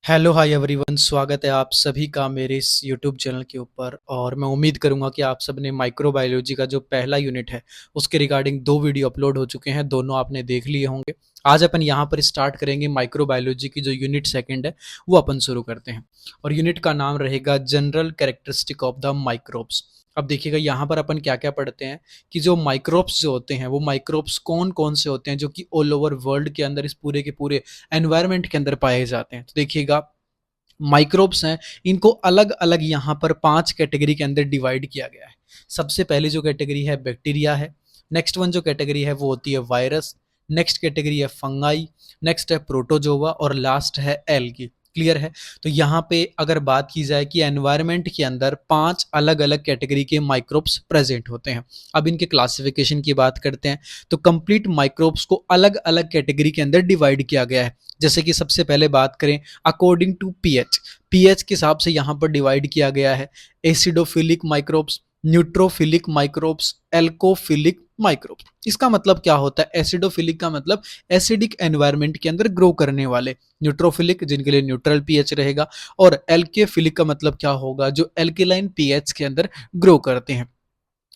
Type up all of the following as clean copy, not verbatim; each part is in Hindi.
हेलो हाय एवरीवन, स्वागत है आप सभी का मेरे इस यूट्यूब चैनल के ऊपर। और मैं उम्मीद करूंगा कि आप सब ने माइक्रोबायोलॉजी का जो पहला यूनिट है उसके रिगार्डिंग दो वीडियो अपलोड हो चुके हैं, दोनों आपने देख लिए होंगे। आज अपन यहाँ पर स्टार्ट करेंगे माइक्रोबायोलॉजी की जो यूनिट सेकंड है वो अपन शुरू करते हैं। और यूनिट का नाम रहेगा general characteristic of the microbes. अब देखिएगा यहाँ पर अपन क्या क्या पढ़ते हैं कि जो माइक्रोब्स जो होते हैं वो माइक्रोब्स कौन कौन से होते हैं जो कि ऑल ओवर वर्ल्ड के अंदर इस पूरे के पूरे एनवायरनमेंट के अंदर पाए जाते हैं। तो देखिएगा माइक्रोब्स हैं, इनको अलग अलग यहाँ पर 5 कैटेगरी के अंदर डिवाइड किया गया है। सबसे पहले जो कैटेगरी है बैक्टीरिया है। नेक्स्ट वन जो कैटेगरी है वो होती है वायरस। नेक्स्ट कैटेगरी है फंगाई। नेक्स्ट है प्रोटोजोआ और लास्ट है एल्गी। क्लियर है? तो यहाँ पे अगर बात की जाए कि एनवायरनमेंट के अंदर 5 अलग अलग कैटेगरी के माइक्रोब्स प्रेजेंट होते हैं। अब इनके क्लासिफिकेशन की बात करते हैं तो कंप्लीट माइक्रोब्स को अलग अलग कैटेगरी के अंदर डिवाइड किया गया है। जैसे कि सबसे पहले बात करें अकॉर्डिंग टू पीएच, पीएच के हिसाब से यहाँ पर डिवाइड किया गया है। Acidophilic microbes, neutrophilic microbes, alkaliphilic microbes. इसका मतलब क्या होता है? एसिडोफिलिक का मतलब एसिडिक एनवायरनमेंट के अंदर ग्रो करने वाले, न्यूट्रोफिलिक जिनके लिए न्यूट्रल पीएच रहेगा, और एल्केफिलिक का मतलब क्या होगा? जो एल्केलाइन पीएच के अंदर ग्रो करते हैं।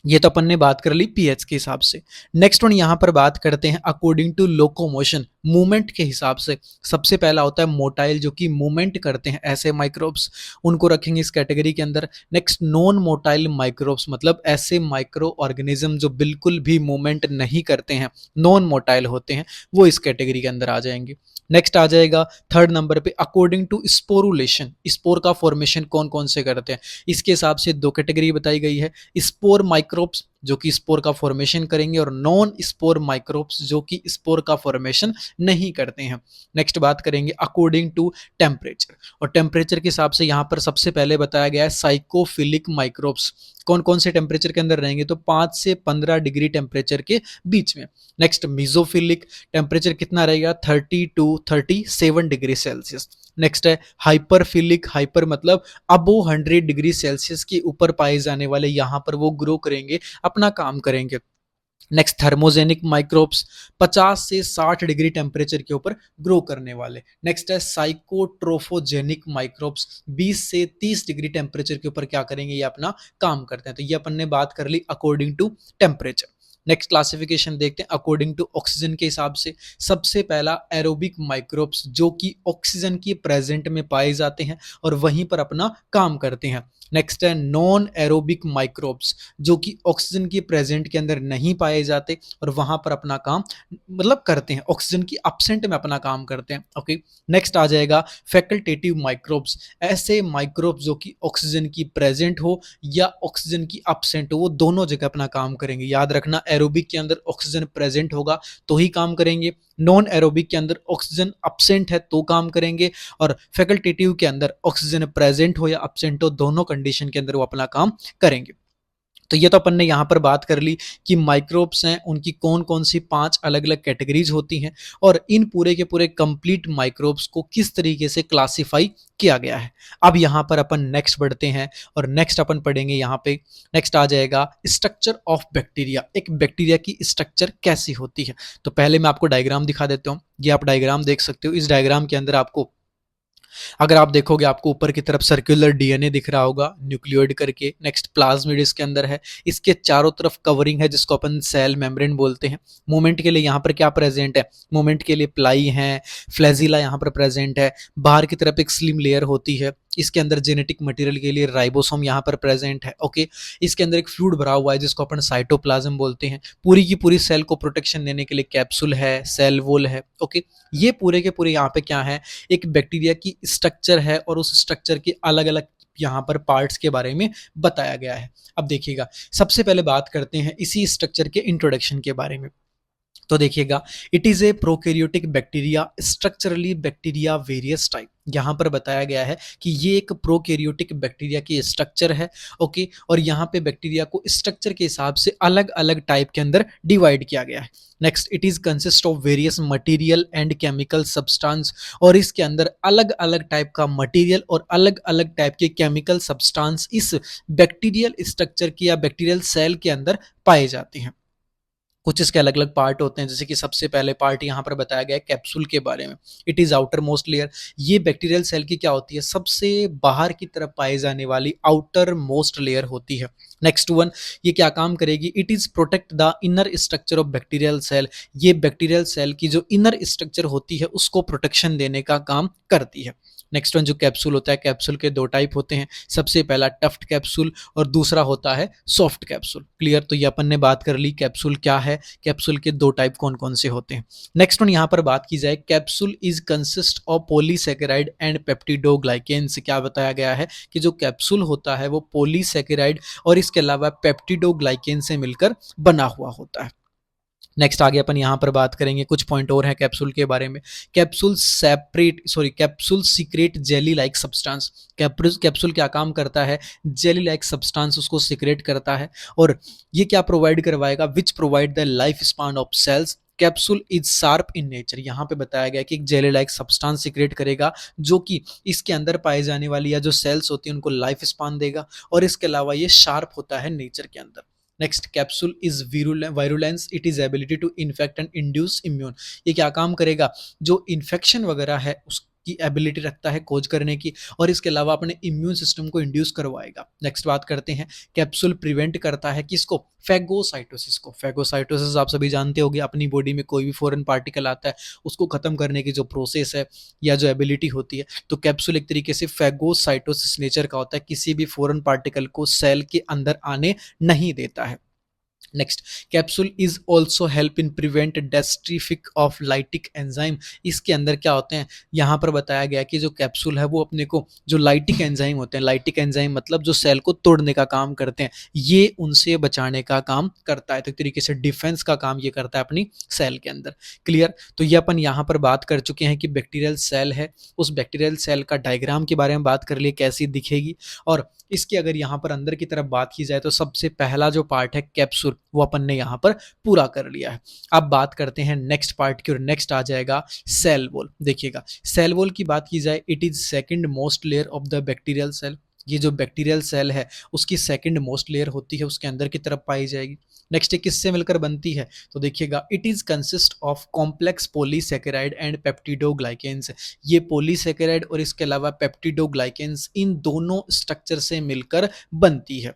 ये तो अपन ने बात कर ली पीएच के हिसाब से। नेक्स्ट वन यहाँ पर बात करते हैं अकॉर्डिंग टू लोकोमोशन, मूवमेंट के हिसाब से। सबसे पहला होता है मोटाइल, जो कि मूवमेंट करते हैं, ऐसे माइक्रोब्स उनको रखेंगे इस कैटेगरी के अंदर। नेक्स्ट नॉन मोटाइल माइक्रोब्स, मतलब ऐसे माइक्रो ऑर्गेनिज्म जो बिल्कुल भी मूवमेंट नहीं करते हैं, नॉन मोटाइल होते हैं, वो इस कैटेगरी के अंदर आ जाएंगे। नेक्स्ट आ जाएगा थर्ड नंबर पे अकॉर्डिंग टू स्पोरुलेशन, स्पोर का फॉर्मेशन कौन कौन से करते हैं, इसके हिसाब से दो कैटेगरी बताई गई है। स्पोर माइक्रोब्स जो कि स्पोर का फॉर्मेशन करेंगे, और नॉन स्पोर माइक्रोब्स जो कि स्पोर का फॉर्मेशन नहीं करते हैं। नेक्स्ट बात करेंगे अकॉर्डिंग टू टेम्परेचर, और टेम्परेचर के हिसाब से यहाँ पर सबसे पहले बताया गया है साइकोफिलिक माइक्रोब्स। कौन कौन से टेम्परेचर के अंदर रहेंगे? तो 5 से 15 डिग्री टेम्परेचर के बीच में। नेक्स्ट मीजोफिलिक, टेम्परेचर कितना रहेगा? 30 टू 37 डिग्री सेल्सियस। नेक्स्ट है हाइपरफिलिक, हाइपर मतलब अबो 100 डिग्री सेल्सियस के ऊपर पाए जाने वाले, यहाँ पर वो ग्रो करेंगे, अपना काम करेंगे। नेक्स्ट थर्मोजेनिक माइक्रोब्स, 50 से 60 डिग्री टेम्परेचर के ऊपर ग्रो करने वाले। नेक्स्ट है साइकोट्रोफोजेनिक माइक्रोब्स, 20 से 30 डिग्री टेम्परेचर के ऊपर क्या करेंगे? ये अपना काम करते हैं। तो ये अपन ने बात कर ली according to temperature. Next classification देखते हैं अकॉर्डिंग टू ऑक्सीजन के हिसाब से। सबसे पहला एरोबिक माइक्रोब्स, जो कि ऑक्सीजन की प्रेजेंट में पाए जाते हैं और वहीं पर अपना काम करते हैं। नेक्स्ट है नॉन एरोबिक माइक्रोब्स, जो कि ऑक्सीजन की प्रेजेंट के अंदर नहीं पाए जाते और वहां पर अपना काम मतलब करते हैं, ऑक्सीजन की अपसेंट में अपना काम करते हैं। ओके। नेक्स्ट आ जाएगा फैकल्टेटिव माइक्रोब्स, ऐसे माइक्रोब्स जो कि ऑक्सीजन की प्रेजेंट हो या ऑक्सीजन की अपसेंट हो, वो दोनों जगह अपना काम करेंगे। याद रखना, एरोबिक के अंदर ऑक्सीजन प्रेजेंट होगा तो ही काम करेंगे, नॉन एरोबिक के अंदर ऑक्सीजन अपसेंट है तो काम करेंगे, और फैकल्टेटिव के अंदर ऑक्सीजन प्रेजेंट हो या अपसेंट हो, दोनों कंडीशन के अंदर वो अपना काम करेंगे। तो ये तो अपन ने यहाँ पर बात कर ली कि माइक्रोब्स हैं उनकी कौन कौन सी 5 अलग अलग कैटेगरीज होती हैं, और इन पूरे के पूरे कंप्लीट माइक्रोब्स को किस तरीके से क्लासिफाई किया गया है। अब यहाँ पर अपन नेक्स्ट बढ़ते हैं, और नेक्स्ट अपन पढ़ेंगे यहाँ पे। नेक्स्ट आ जाएगा स्ट्रक्चर ऑफ बैक्टीरिया, एक बैक्टीरिया की स्ट्रक्चर कैसी होती है। तो पहले मैं आपको डायग्राम दिखा देता हूँ, ये आप डायग्राम देख सकते हो। इस डायग्राम के अंदर आपको, अगर आप देखोगे, आपको ऊपर की तरफ सर्कुलर डीएनए दिख रहा होगा, न्यूक्लियोइड करके। नेक्स्ट प्लाज्मिड इसके अंदर है, इसके चारों तरफ कवरिंग है जिसको अपन सेल मेम्ब्रेन बोलते हैं। मूवमेंट के लिए यहाँ पर क्या प्रेजेंट है? मूवमेंट के लिए प्लाई है, फ्लैजिला यहाँ पर प्रेजेंट है। बाहर की तरफ एक स्लिम लेयर होती है, इसके अंदर जेनेटिक मटेरियल के लिए राइबोसोम यहाँ पर प्रेजेंट है। ओके। इसके अंदर एक फ्लूइड भरा हुआ है जिसको अपन साइटोप्लाज्म बोलते हैं। पूरी की पूरी सेल को प्रोटेक्शन देने के लिए कैप्सूल है, सेल वॉल है। ओके। ये पूरे के पूरे यहाँ पे क्या है? एक बैक्टीरिया की स्ट्रक्चर है, और उस स्ट्रक्चर के अलग अलग यहाँ पर पार्ट्स के बारे में बताया गया है। अब देखिएगा, सबसे पहले बात करते हैं इसी स्ट्रक्चर के इंट्रोडक्शन के बारे में। तो देखिएगा, it is a prokaryotic bacteria, structurally bacteria various type. यहाँ पर बताया गया है कि ये एक प्रोकैरियोटिक बैक्टीरिया की स्ट्रक्चर है। ओके। और यहाँ पे बैक्टीरिया को स्ट्रक्चर के हिसाब से अलग अलग टाइप के अंदर डिवाइड किया गया है। Next, it is consist of various material and chemical substance, और इसके अंदर अलग अलग टाइप का मटेरियल और अलग अलग टाइप के केमिकल सब्सटेंस इस बैक्टीरियल स्ट्रक्चर की या बैक्टीरियल सेल के अंदर पाए जाते हैं। कुछ इसके अलग अलग पार्ट होते हैं, जैसे कि सबसे पहले पार्ट यहाँ पर बताया गया है कैप्सूल के बारे में। It is outer most layer. ये बैक्टीरियल सेल की क्या होती है, सबसे बाहर की तरफ पाई जाने वाली आउटर मोस्ट लेयर होती है। नेक्स्ट वन, ये क्या काम करेगी, it is protect the inner structure of bacterial cell. ये बैक्टीरियल सेल की जो इनर स्ट्रक्चर होती है उसको प्रोटेक्शन देने का काम करती है। नेक्स्ट वन जो कैप्सूल होता है, कैप्सूल के दो टाइप होते हैं, सबसे पहला टफ्ट कैप्सूल और दूसरा होता है सॉफ्ट कैप्सूल। क्लियर, तो ये अपन ने बात कर ली कैप्सूल क्या है, कैप्सूल के दो टाइप कौन कौन से होते हैं। नेक्स्ट वन यहाँ पर बात की जाए, capsule is consist of polysaccharide and peptidoglycans. क्या बताया गया है कि जो कैप्सूल होता है वो पॉलीसैकेराइड और इसके अलावा पेप्टिडोग्लाइकेन से मिलकर बना हुआ होता है। नेक्स्ट आगे अपन यहाँ पर बात करेंगे, कुछ पॉइंट और हैं कैप्सूल के बारे में। Capsule secrete jelly like substance. Capsule क्या काम करता है, जेली लाइक सब्सटेंस उसको सीक्रेट करता है, और ये क्या प्रोवाइड करवाएगा, which provide the life span of cells. Capsule is sharp in nature. यहाँ पे बताया गया कि एक जेली लाइक सब्सटेंस सीक्रेट करेगा जो कि इसके अंदर पाए जाने वाली या जो सेल्स होती हैं उनको लाइफ स्पान देगा, और इसके अलावा ये शार्प होता है नेचर के अंदर। Next, capsule is virulence, it is ability to infect and induce immune. ये क्या काम करेगा, जो इन्फेक्शन वगैरह है उसकी एबिलिटी रखता है खोज करने की, और इसके अलावा अपने इम्यून सिस्टम को इंड्यूस करवाएगा। नेक्स्ट बात करते हैं, कैप्सूल प्रिवेंट करता है किसको, फैगोसाइटोसिस को। फैगोसाइटोसिस आप सभी जानते होंगे, अपनी बॉडी में कोई भी फॉरेन पार्टिकल आता है उसको खत्म करने की जो प्रोसेस है या जो एबिलिटी होती है, तो कैप्सूल एक तरीके से फैगोसाइटोसिस नेचर का होता है, किसी भी फॉरेन पार्टिकल को सेल के अंदर आने नहीं देता है। Next, capsule is also help in prevent destruction of lytic enzyme. इसके अंदर क्या होते हैं, यहाँ पर बताया गया कि जो कैप्सूल है वो अपने को जो लाइटिक एंजाइम होते हैं, लाइटिक एंजाइम मतलब जो सेल को तोड़ने का काम करते हैं, ये उनसे बचाने का काम करता है। तो एक तरीके से डिफेंस का काम ये करता है अपनी सेल के अंदर। क्लियर, तो ये अपन यहाँ पर बात कर चुके हैं कि बैक्टीरियल सेल है, उस बैक्टीरियल सेल का डायग्राम के बारे में बात कर लिए कैसी दिखेगी, और इसके अगर यहाँ पर अंदर की तरफ बात की जाए तो सबसे पहला जो पार्ट है कैप्सूल वो अपन ने यहाँ पर पूरा कर लिया है। अब बात करते हैं नेक्स्ट पार्ट की, और नेक्स्ट आ जाएगा सेल वॉल। देखिएगा, सेल वॉल की बात की जाए, it is second most layer of the bacterial cell. ये जो बैक्टीरियल सेल है उसकी सेकंड मोस्ट लेयर होती है, उसके अंदर की तरफ पाई जाएगी। नेक्स्ट, किससे मिलकर बनती है, तो देखिएगा, it is consist of complex polysaccharide and peptidoglycans. ये पॉलीसैकेराइड और इसके अलावा पेप्टिडोग्लाइकेन्स इन दोनों स्ट्रक्चर से मिलकर बनती है।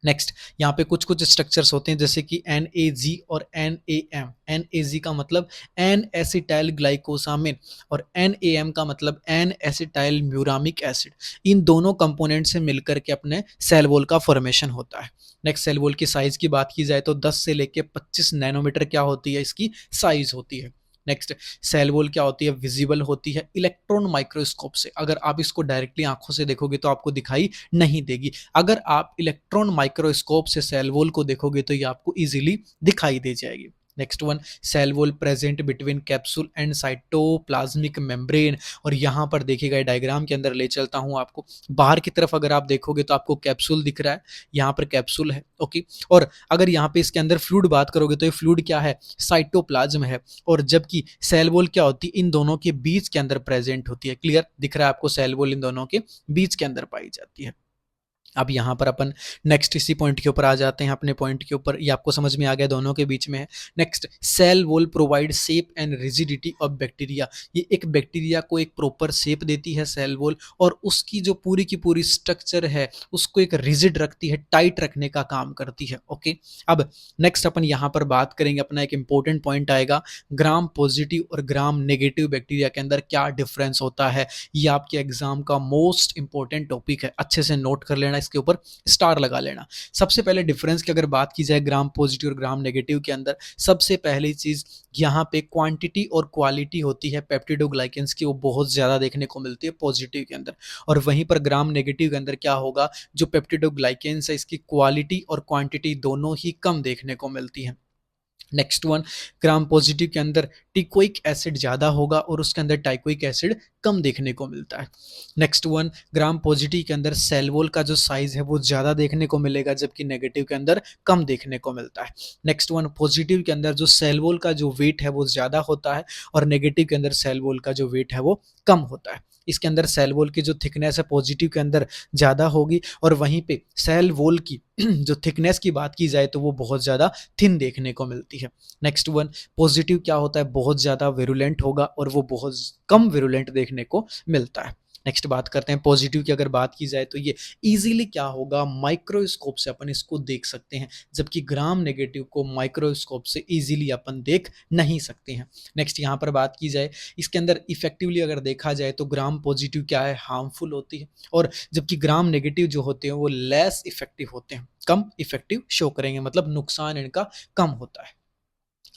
नेक्स्ट, यहाँ पे कुछ कुछ स्ट्रक्चर्स होते हैं जैसे कि NAG और NAM। NAG का मतलब एन एसिटाइल ग्लाइकोसामिन, और NAM का मतलब एन एसिटाइल म्यूरामिक एसिड। इन दोनों कंपोनेंट से मिलकर के अपने सेल वॉल का फॉर्मेशन होता है। नेक्स्ट, सेल वॉल की साइज की बात की जाए तो 10 से लेके 25 नैनोमीटर क्या होती है, इसकी साइज होती है। नेक्स्ट, सेल वॉल क्या होती है, विजिबल होती है इलेक्ट्रॉन माइक्रोस्कोप से। अगर आप इसको डायरेक्टली आंखों से देखोगे तो आपको दिखाई नहीं देगी, अगर आप इलेक्ट्रॉन माइक्रोस्कोप से सेल वॉल को देखोगे तो ये आपको इजीली दिखाई दे जाएगी। Next one, cell wall present between capsule and cytoplasmic membrane. और यहाँ पर देखिएगा, डायग्राम के अंदर ले चलता हूँ आपको, बाहर की तरफ अगर आप देखोगे तो आपको कैप्सूल दिख रहा है, यहाँ पर कैप्सूल है, ओके। और अगर यहाँ पे इसके अंदर फ्लूइड बात करोगे तो ये फ्लूइड क्या है, साइटोप्लाज्म है, और जबकि सेल वॉल क्या होती है, इन दोनों के बीच के अंदर प्रेजेंट होती है। क्लियर दिख रहा है आपको, सेल वॉल इन दोनों के बीच के अंदर पाई जाती है। अब यहाँ पर अपन नेक्स्ट इसी पॉइंट के ऊपर आ जाते हैं, अपने पॉइंट के ऊपर, ये आपको समझ में आ गया दोनों के बीच में है। Next, cell wall provide shape and rigidity of bacteria. ये एक बैक्टीरिया को एक प्रॉपर शेप देती है सेल वॉल, और उसकी जो पूरी की पूरी स्ट्रक्चर है उसको एक रिजिड रखती है, टाइट रखने का काम करती है, ओके। अब नेक्स्ट अपन यहाँ पर बात करेंगे, अपना एक इंपॉर्टेंट पॉइंट आएगा, ग्राम पॉजिटिव और ग्राम नेगेटिव बैक्टीरिया के अंदर क्या डिफरेंस होता है। ये आपके एग्जाम का मोस्ट इंपॉर्टेंट टॉपिक है, अच्छे से नोट कर लेना, इसके ऊपर स्टार लगा लेना। सबसे पहले डिफरेंस की अगर बात की जाए ग्राम पॉजिटिव और ग्राम नेगेटिव के अंदर, सबसे पहली चीज यहाँ पे क्वांटिटी और क्वालिटी होती है पेप्टिडोग्लाइकेंस की, वो बहुत ज्यादा देखने को मिलती है पॉजिटिव के अंदर, और वहीं पर ग्राम नेगेटिव के अंदर क्या होगा, जो पेप्टिडोग्लाइकेंस है इसकी क्वालिटी और क्वांटिटी दोनों ही कम देखने को मिलती है। नेक्स्ट वन, ग्राम पॉजिटिव के अंदर टिकोइक एसिड ज़्यादा होगा और उसके अंदर टाइकोइक एसिड कम देखने को मिलता है। नेक्स्ट वन, ग्राम पॉजिटिव के अंदर सेल वॉल का जो साइज है वो ज़्यादा देखने को मिलेगा, जबकि नेगेटिव के अंदर कम देखने को मिलता है। नेक्स्ट वन, पॉजिटिव के अंदर जो सेल वॉल का जो वेट है वो ज़्यादा होता है, और नेगेटिव के अंदर सेल वॉल का जो वेट है वो कम होता है। इसके अंदर सेल वॉल की जो थिकनेस है पॉजिटिव के अंदर ज़्यादा होगी, और वहीं पे सेल वॉल की जो थिकनेस की बात की जाए तो वो बहुत ज़्यादा थिन देखने को मिलती है। नेक्स्ट वन, पॉजिटिव क्या होता है, बहुत ज़्यादा विरुलेंट होगा और वो बहुत कम विरुलेंट देखने को मिलता है। नेक्स्ट बात करते हैं पॉजिटिव की, अगर बात की जाए तो ये इजीली क्या होगा, माइक्रोस्कोप से अपन इसको देख सकते हैं, जबकि ग्राम नेगेटिव को माइक्रोस्कोप से इजीली अपन देख नहीं सकते हैं। नेक्स्ट यहाँ पर बात की जाए, इसके अंदर इफेक्टिवली अगर देखा जाए तो ग्राम पॉजिटिव क्या है, हार्मफुल होती है, और जबकि ग्राम नेगेटिव जो होते हैं वो लेस इफेक्टिव होते हैं, कम इफेक्टिव शो करेंगे, मतलब नुकसान इनका कम होता है।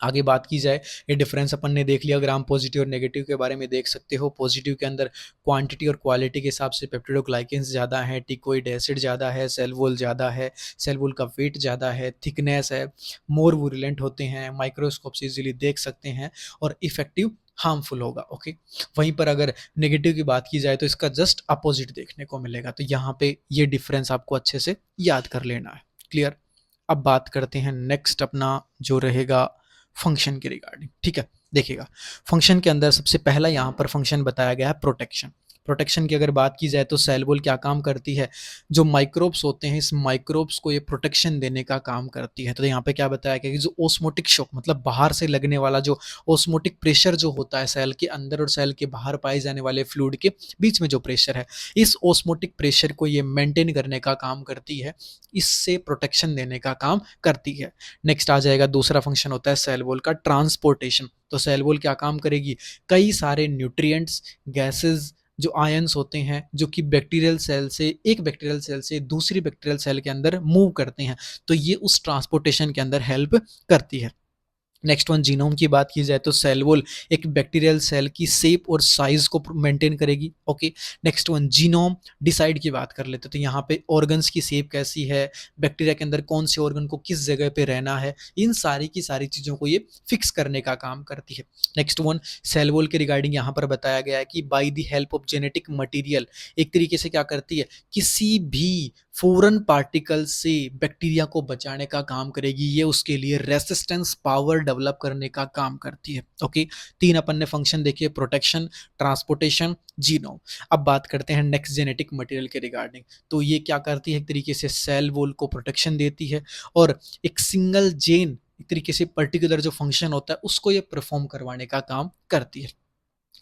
आगे बात की जाए, ये डिफरेंस अपन ने देख लिया, ग्राम पॉजिटिव और नेगेटिव के बारे में देख सकते हो। पॉजिटिव के अंदर क्वांटिटी और क्वालिटी के हिसाब से पेप्टिडोग्लाइकेंस ज़्यादा है, टिकोइड एसिड ज़्यादा है, सेल वॉल ज़्यादा है, सेल वॉल का वेट ज़्यादा है, थिकनेस है, मोर वुरुलेंट होते हैं, माइक्रोस्कोप से इजीली देख सकते हैं, और इफेक्टिव हार्मफुल होगा। ओके, वहीं पर अगर नेगेटिव की बात की जाए तो इसका जस्ट अपोजिट देखने को मिलेगा। तो यहाँ पे ये डिफरेंस आपको अच्छे से याद कर लेना है। क्लियर। अब बात करते हैं नेक्स्ट अपना जो रहेगा फंक्शन के रिगार्डिंग। ठीक है, देखिएगा फंक्शन के अंदर सबसे पहला यहाँ पर फंक्शन बताया गया है प्रोटेक्शन। प्रोटेक्शन की अगर बात की जाए तो सेल वॉल क्या काम करती है, जो माइक्रोब्स होते हैं इस माइक्रोब्स को ये प्रोटेक्शन देने का काम करती है। तो यहाँ पे क्या बताया गया कि जो ओस्मोटिक शॉक, मतलब बाहर से लगने वाला जो ओस्मोटिक प्रेशर जो होता है सेल के अंदर और सेल के बाहर पाए जाने वाले फ्लूइड के बीच में जो प्रेशर है, इस ओस्मोटिक प्रेशर को ये मेंटेन करने का काम करती है, इससे प्रोटेक्शन देने का काम करती है। नेक्स्ट आ जाएगा दूसरा फंक्शन होता है सेल वॉल का ट्रांसपोर्टेशन। तो सेल वॉल क्या काम करेगी, कई सारे न्यूट्रिएंट्स, गैसेस, जो आयंस होते हैं जो कि बैक्टीरियल सेल से, एक बैक्टीरियल सेल से दूसरी बैक्टीरियल सेल के अंदर मूव करते हैं, तो ये उस ट्रांसपोर्टेशन के अंदर हेल्प करती है। नेक्स्ट वन, जीनोम की बात की जाए तो सेल वॉल एक बैक्टीरियल सेल की शेप और साइज को मेंटेन करेगी। Okay, next one, genome decide की बात कर लेते हैं, तो यहाँ पे ऑर्गन्स की शेप कैसी है, बैक्टीरिया के अंदर कौन से ऑर्गन को किस जगह पे रहना है, इन सारी की सारी चीज़ों को ये फिक्स करने का काम करती है। नेक्स्ट वन, सेल वॉल के रिगार्डिंग यहाँ पर बताया गया है कि by the help of genetic material, एक तरीके से क्या करती है, किसी भी फॉरेन पार्टिकल से बैक्टीरिया को बचाने का काम करेगी, ये उसके लिए रेसिस्टेंस पावर डेवलप करने का काम करती है। ओके, तीन अपन ने फंक्शन देखे, प्रोटेक्शन, ट्रांसपोर्टेशन, जीनोम। अब बात करते हैं नेक्स्ट जेनेटिक मटेरियल के रिगार्डिंग। तो ये क्या करती है, एक तरीके से सेल वॉल को प्रोटेक्शन देती है, और एक सिंगल जेन, एक तरीके से पर्टिकुलर जो फंक्शन होता है उसको ये परफॉर्म करवाने का काम करती है।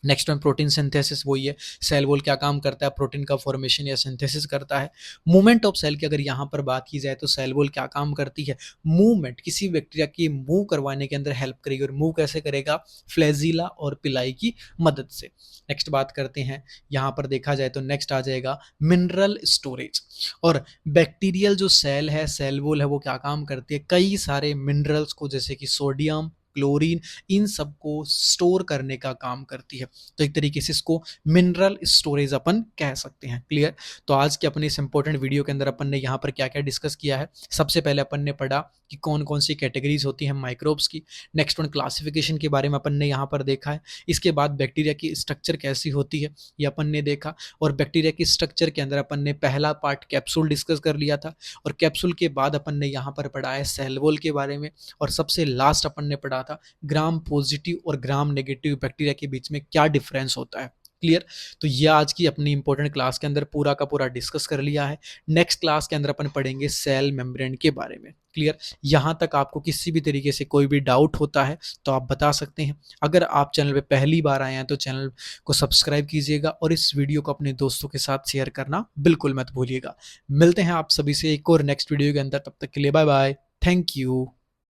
नेक्स्ट वन, प्रोटीन सिंथेसिस, वही है, सेल वॉल क्या काम करता है, प्रोटीन का फॉर्मेशन या सिंथेसिस करता है। मूवमेंट ऑफ सेल की अगर यहाँ पर बात की जाए तो सेल वॉल क्या काम करती है, मूवमेंट, किसी बैक्टीरिया की मूव करवाने के अंदर हेल्प करेगी, और मूव कैसे करेगा, फ्लैजिला और पिलाई की मदद से। नेक्स्ट बात करते हैं, यहाँ पर देखा जाए तो नेक्स्ट आ जाएगा मिनरल स्टोरेज। और बैक्टीरियल जो सेल है, सेल वॉल है, वो क्या काम करती है, कई सारे मिनरल्स को, जैसे कि सोडियम, क्लोरीन, इन सबको स्टोर करने का काम करती है। तो एक तरीके से इसको मिनरल स्टोरेज अपन कह सकते हैं। क्लियर। तो आज के अपने इस इंपॉर्टेंट वीडियो के अंदर अपन ने यहाँ पर क्या क्या डिस्कस किया है, सबसे पहले अपन ने पढ़ा कि कौन कौन सी कैटेगरीज होती हैं माइक्रोब्स की। नेक्स्ट वन, क्लासिफिकेशन के बारे में अपन ने यहाँ पर देखा है। इसके बाद बैक्टीरिया की स्ट्रक्चर कैसी होती है ये अपन ने देखा, और बैक्टीरिया की स्ट्रक्चर के अंदर अपन ने पहला पार्ट कैप्सूल डिस्कस कर लिया था, और कैप्सूल के बाद अपन ने यहाँ पर पढ़ा है सेल वॉल के बारे में, और सबसे लास्ट अपन ने पढ़ा था ग्राम पॉजिटिव और ग्राम नेगेटिव बैक्टीरिया के बीच में क्या डिफरेंस होता है। क्लियर। तो ये आज की अपनी इंपॉर्टेंट क्लास के अंदर पूरा का पूरा डिस्कस कर लिया है। नेक्स्ट क्लास के अंदर अपन पढ़ेंगे सेल मेम्ब्रेन के बारे में। क्लियर। यहाँ तक आपको किसी भी तरीके से कोई भी डाउट होता है तो आप बता सकते हैं। अगर आप चैनल पे पहली बार आए हैं तो चैनल को सब्सक्राइब कीजिएगा, और इस वीडियो को अपने दोस्तों के साथ शेयर करना बिल्कुल मत भूलिएगा। मिलते हैं आप सभी से एक और नेक्स्ट वीडियो के अंदर, तब तक के लिए बाय बाय, थैंक यू।